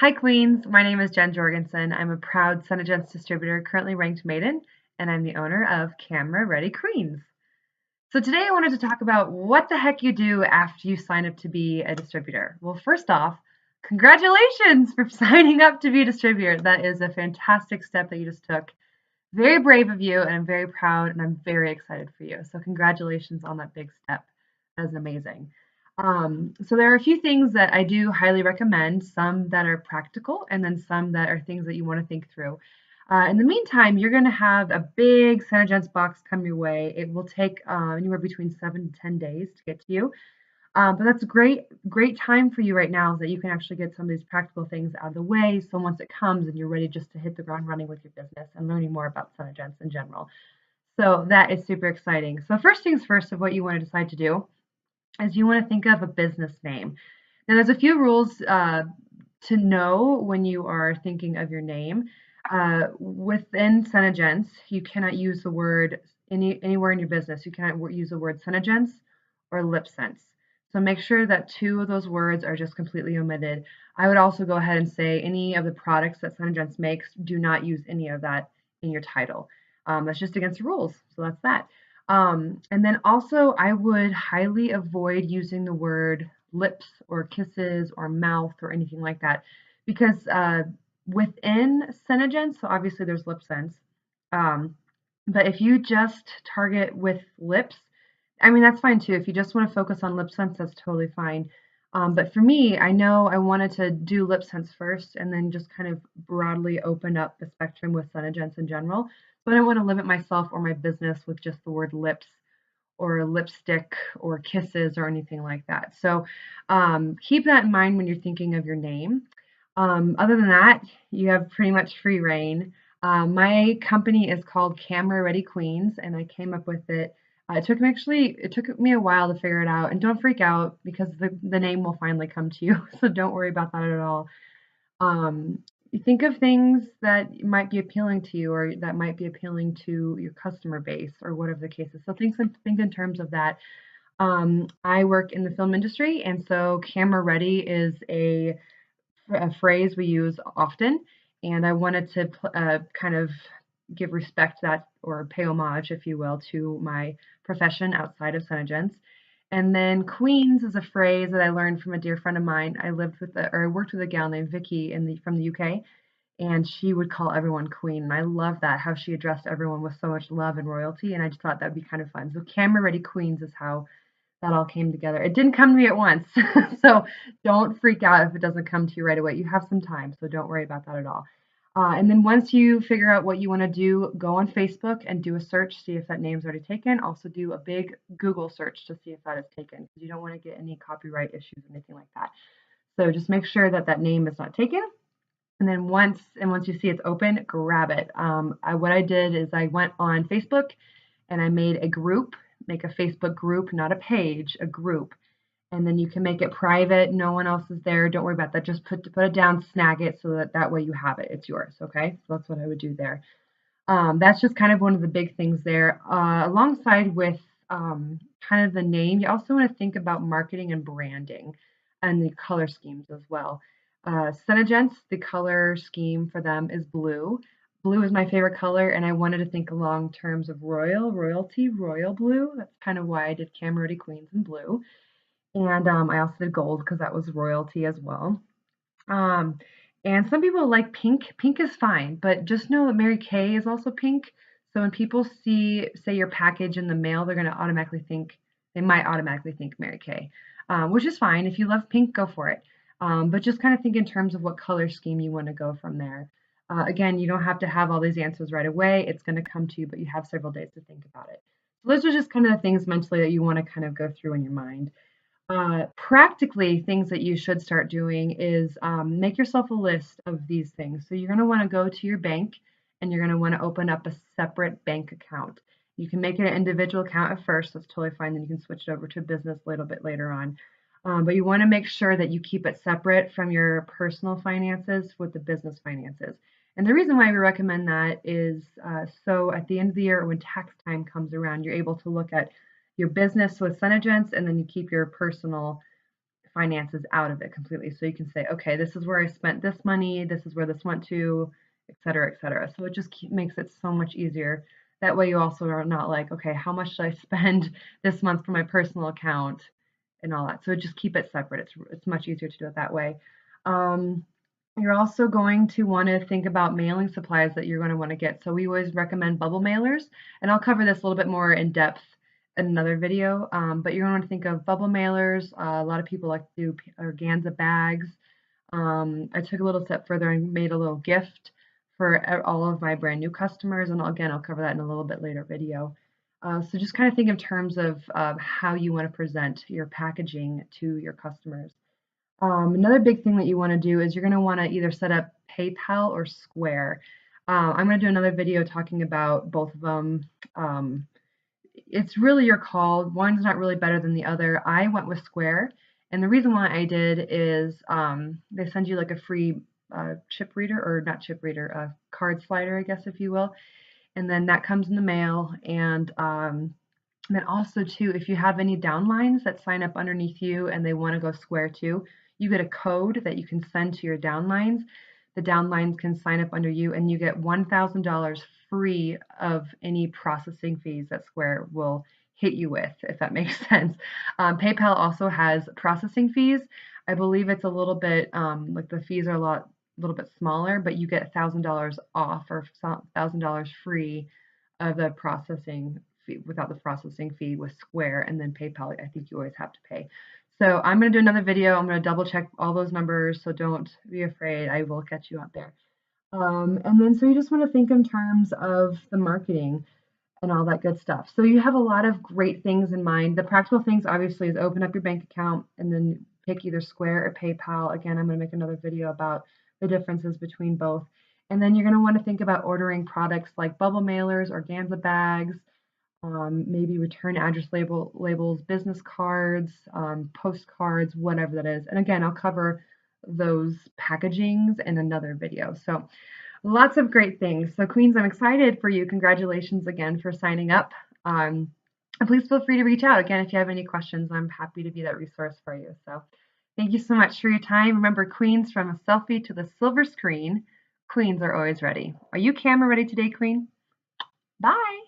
Hi, Queens. My name is Jen Jorgenson. I'm a proud Senegence distributor, currently ranked maiden, and I'm the owner of Camera Ready Queens. So today I wanted to talk about what the heck you do after you sign up to be a distributor. Well, first off, congratulations for signing up to be a distributor. That is a fantastic step that you just took. Very brave of you, and I'm very proud and I'm very excited for you. So congratulations on that big step. That is amazing. So there are a few things that I do highly recommend, some that are practical and then some that are things that you want to think through. In the meantime, you're going to have a big Senegence box come your way. It will take anywhere between 7 to 10 days to get to you. But that's a great time for you right now, so that you can actually get some of these practical things out of the way. So once it comes and you're ready just to hit the ground running with your business and learning more about Senegence in general. So that is super exciting. So first things first of what you want to decide to do is you want to think of a business name. Now there's a few rules to know when you are thinking of your name. Within Senegence, you cannot use the word anywhere in your business. You cannot use the word Senegence or LipSense. So make sure that two of those words are just completely omitted. I would also go ahead and say any of the products that Senegence makes, do not use any of that in your title. That's just against the rules. So that's that. And then also, I would highly avoid using the word lips or kisses or mouth or anything like that, because within Senegence, so obviously there's LipSense, but if you just target with lips, I mean, that's fine too. If you just want to focus on LipSense, that's totally fine. But for me, I know I wanted to do LipSense first and then just kind of broadly open up the spectrum with Senegence in general. So I don't want to limit myself or my business with just the word lips or lipstick or kisses or anything like that. So keep that in mind when you're thinking of your name. Other than that, you have pretty much free reign. My company is called Camera Ready Queens, and I came up with it. It took me a while to figure it out. And don't freak out, because the name will finally come to you. So don't worry about that at all. You think of things that might be appealing to you, or that might be appealing to your customer base, or whatever the case is. So think in terms of that. I work in the film industry, and so camera ready is a phrase we use often, and I wanted to kind of give respect to that, or pay homage, if you will, to my profession outside of Senegence. And then Queens is a phrase that I learned from a dear friend of mine. I worked with a gal named Vicky from the UK, and she would call everyone Queen. And I love that, how she addressed everyone with so much love and royalty. And I just thought that'd be kind of fun. So Camera Ready Queens is how that all came together. It didn't come to me at once, so don't freak out if it doesn't come to you right away. You have some time, so don't worry about that at all. And then once you figure out what you want to do, go on Facebook and do a search, see if that name's already taken. Also do a big Google search to see if that is taken, because you don't want to get any copyright issues or anything like that. So just make sure that that name is not taken. And then once you see it's open, grab it. What I did is I went on Facebook and I made a group. Make a Facebook group, not a page, a group. And then you can make it private. No one else is there. Don't worry about that. Just put it down, snag it, so that way you have it. It's yours. Okay. So that's what I would do there. That's just kind of one of the big things there. Alongside with kind of the name, you also want to think about marketing and branding and the color schemes as well. Senegence, the color scheme for them is blue. Blue is my favorite color, and I wanted to think along terms of royalty, royal blue. That's kind of why I did Camera Ready Queens in blue. And I also did gold because that was royalty as well. Um, and some people like pink. Pink is fine, but just know that Mary Kay is also pink. So when people say your package in the mail, they might automatically think Mary Kay, which is fine. If you love pink, go for it. But just kind of think in terms of what color scheme you want to go from there. Again, you don't have to have all these answers right away. It's going to come to you, but you have several days to think about it. So those are just kind of the things mentally that you want to kind of go through in your mind. Practically, things that you should start doing is make yourself a list of these things. So you're going to want to go to your bank, and you're going to want to open up a separate bank account. You can make it an individual account at first. That's totally fine. Then you can switch it over to business a little bit later on. But you want to make sure that you keep it separate from your personal finances with the business finances. And the reason why we recommend that is so at the end of the year, when tax time comes around, you're able to look at your business with Senegence, and then you keep your personal finances out of it completely. So you can say, okay, this is where I spent this money, this is where this went to, et cetera, et cetera. So it just makes it so much easier. That way you also are not like, okay, how much should I spend this month for my personal account and all that. So just keep it separate. It's much easier to do it that way. Um, you're also going to want to think about mailing supplies that you're going to want to get. So we always recommend bubble mailers, and I'll cover this a little bit more in depth in another video. But you're going to want to think of bubble mailers. A lot of people like to do organza bags. I took a little step further and made a little gift for all of my brand new customers, and again, I'll cover that in a little bit later video. So just kind of think in terms of how you want to present your packaging to your customers. Another big thing that you want to do is you're going to want to either set up PayPal or Square. I'm going to do another video talking about both of them. It's really your call. One's not really better than the other. I went with Square, and the reason why I did is they send you like a free chip reader, or not chip reader, a card slider, I guess, if you will. And then that comes in the mail. And then also too, if you have any downlines that sign up underneath you and they want to go Square too, you get a code that you can send to your downlines. The downlines can sign up under you, and you get $1,000 free of any processing fees that Square will hit you with, if that makes sense. PayPal also has processing fees. I believe it's a little bit like the fees are a little bit smaller, but you get $1,000 off or $1,000 free of the processing fee without the processing fee with Square, and then PayPal, I think you always have to pay. So I'm going to do another video. I'm going to double check all those numbers, so don't be afraid. I will catch you out there. And then so you just want to think in terms of the marketing and all that good stuff. So you have a lot of great things in mind. The practical things obviously is open up your bank account and then pick either Square or PayPal. Again, I'm going to make another video about the differences between both. And then you're going to want to think about ordering products like bubble mailers, organza bags, maybe return address labels, business cards, postcards, whatever that is. And again, I'll cover those packagings in another video. So lots of great things. So Queens, I'm excited for you. Congratulations again for signing up. And please feel free to reach out. Again, if you have any questions, I'm happy to be that resource for you. So thank you so much for your time. Remember, Queens, from a selfie to the silver screen, Queens are always ready. Are you camera ready today, Queen? Bye.